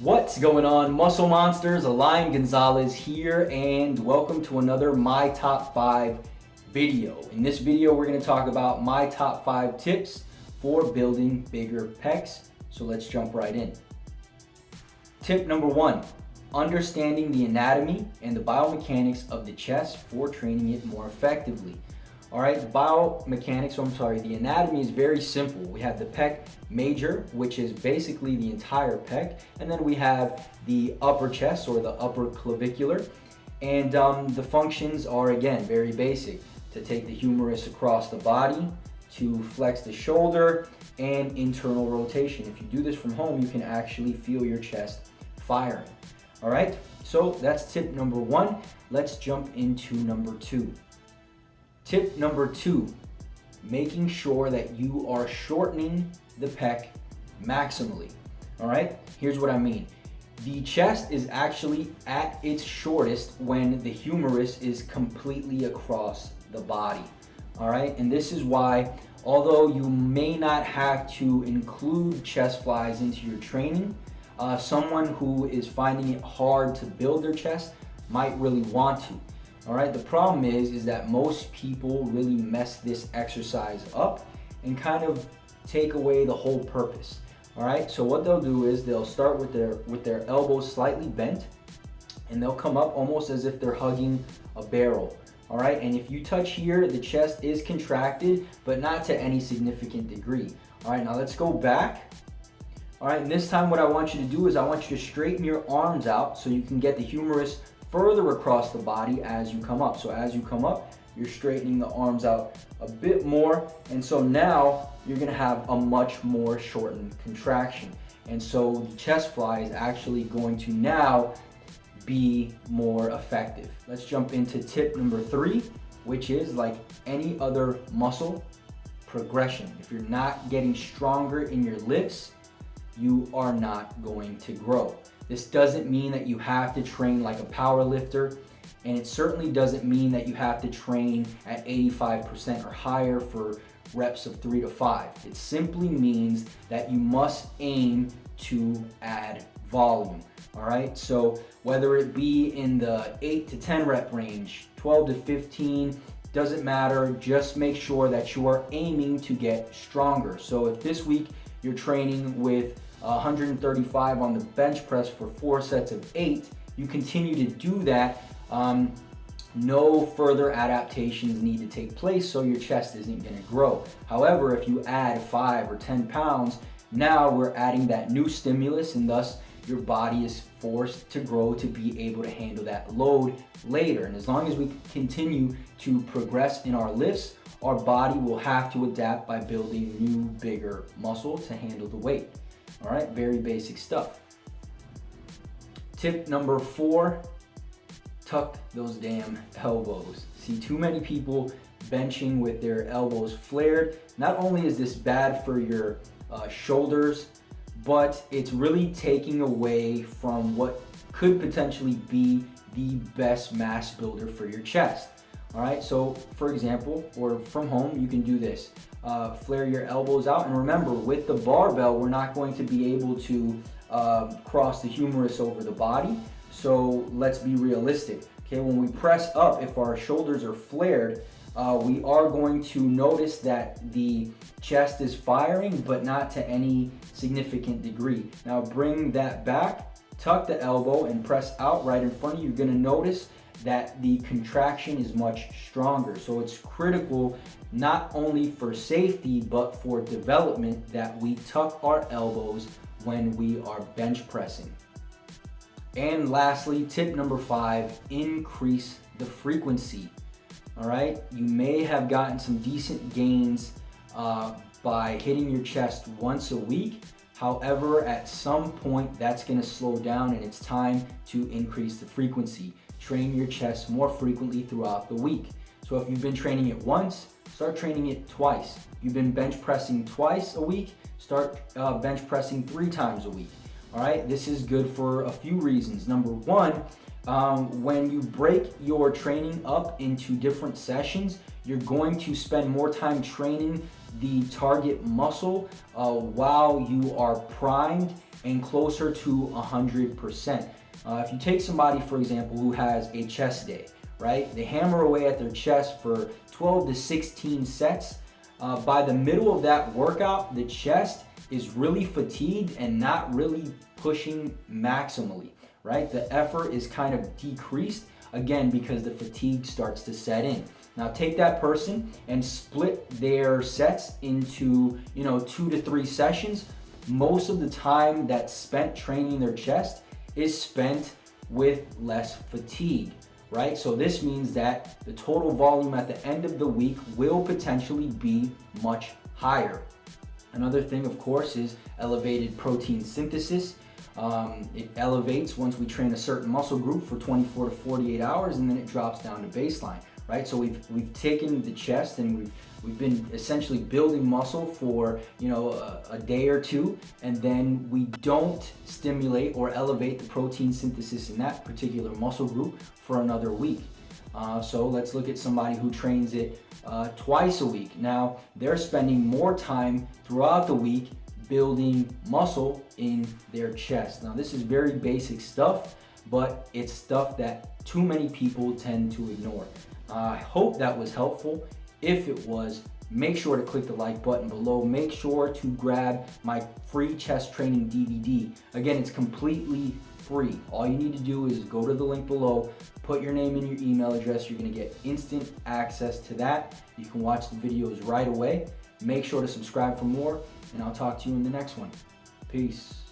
What's going on, Muscle Monsters? Elian Gonzalez here, and welcome to another My Top 5 video. In this video, we're going to talk about my top 5 tips for building bigger pecs. So let's jump right in. Tip number 1, understanding the anatomy and the biomechanics of the chest for training it more effectively. All right, the anatomy is very simple. We have the pec major, which is basically the entire pec, and then we have the upper chest or the upper clavicular. And the functions are, again, very basic. To take the humerus across the body, to flex the shoulder, and internal rotation. If you do this from home, you can actually feel your chest firing. All right, so that's tip number 1. Let's jump into number 2. Tip number 2, making sure that you are shortening the pec maximally. All right, here's what I mean. The chest is actually at its shortest when the humerus is completely across the body. All right, and this is why, although you may not have to include chest flies into your training, someone who is finding it hard to build their chest might really want to. All right, the problem is that most people really mess this exercise up and kind of take away the whole purpose. All right, so what they'll do is they'll start with their elbows slightly bent, and they'll come up almost as if they're hugging a barrel. All right, and if you touch here, the chest is contracted, but not to any significant degree. All right, now let's go back. All right, and this time what I want you to do is I want you to straighten your arms out so you can get the humerus further across the body as you come up. So as you come up, you're straightening the arms out a bit more, and so now you're gonna have a much more shortened contraction. And so the chest fly is actually going to now be more effective. Let's jump into tip number 3, which is, like any other muscle, progression. If you're not getting stronger in your lifts, you are not going to grow. This doesn't mean that you have to train like a power lifter, and it certainly doesn't mean that you have to train at 85% or higher for reps of 3 to 5. It simply means that you must aim to add volume. All right, so whether it be in the 8 to 10 rep range, 12 to 15, doesn't matter. Just make sure that you are aiming to get stronger. So if this week you're training with 135 on the bench press for 4 sets of 8, you continue to do that. No further adaptations need to take place, so your chest isn't going to grow. However, if you add 5 or 10 pounds, now we're adding that new stimulus, and thus your body is forced to grow to be able to handle that load later. And as long as we continue to progress in our lifts, our body will have to adapt by building new, bigger muscle to handle the weight. All right, very basic stuff. Tip number 4, tuck those damn elbows. See too many people benching with their elbows flared. Not only is this bad for your shoulders, but it's really taking away from what could potentially be the best mass builder for your chest. All right, so for example, or from home, you can do this. Flare your elbows out, and remember, with the barbell, we're not going to be able to cross the humerus over the body, so let's be realistic. Okay, when we press up, if our shoulders are flared, we are going to notice that the chest is firing, but not to any significant degree. Now bring that back, tuck the elbow, and press out right in front of you. You're gonna notice that the contraction is much stronger. So it's critical, not only for safety, but for development, that we tuck our elbows when we are bench pressing. And lastly, tip number 5, increase the frequency. All right, you may have gotten some decent gains by hitting your chest once a week. However, at some point that's gonna slow down, and it's time to increase the frequency. Train your chest more frequently throughout the week. So if you've been training it once, start training it twice. You've been bench pressing twice a week, start bench pressing 3 times a week. All right, this is good for a few reasons. Number 1, when you break your training up into different sessions, you're going to spend more time training the target muscle while you are primed and closer to 100%. If you take somebody, for example, who has a chest day, right? They hammer away at their chest for 12 to 16 sets. By the middle of that workout, the chest is really fatigued and not really pushing maximally, right? The effort is kind of decreased, again, because the fatigue starts to set in. Now take that person and split their sets into, 2 to 3 sessions. Most of the time that's spent training their chest is spent with less fatigue, right? So this means that the total volume at the end of the week will potentially be much higher. Another thing, of course, is elevated protein synthesis. It elevates once we train a certain muscle group for 24 to 48 hours, and then it drops down to baseline, right? So we've taken the chest and we've been essentially building muscle for a day or two, and then we don't stimulate or elevate the protein synthesis in that particular muscle group for another week. So let's look at somebody who trains it twice a week. Now they're spending more time throughout the week building muscle in their chest. Now this is very basic stuff, but it's stuff that too many people tend to ignore. I hope that was helpful. If it was, make sure to click the like button below. Make sure to grab my free chest training DVD. Again, it's completely free. All you need to do is go to the link below, put your name and your email address. You're gonna get instant access to that. You can watch the videos right away. Make sure to subscribe for more, and I'll talk to you in the next one. Peace.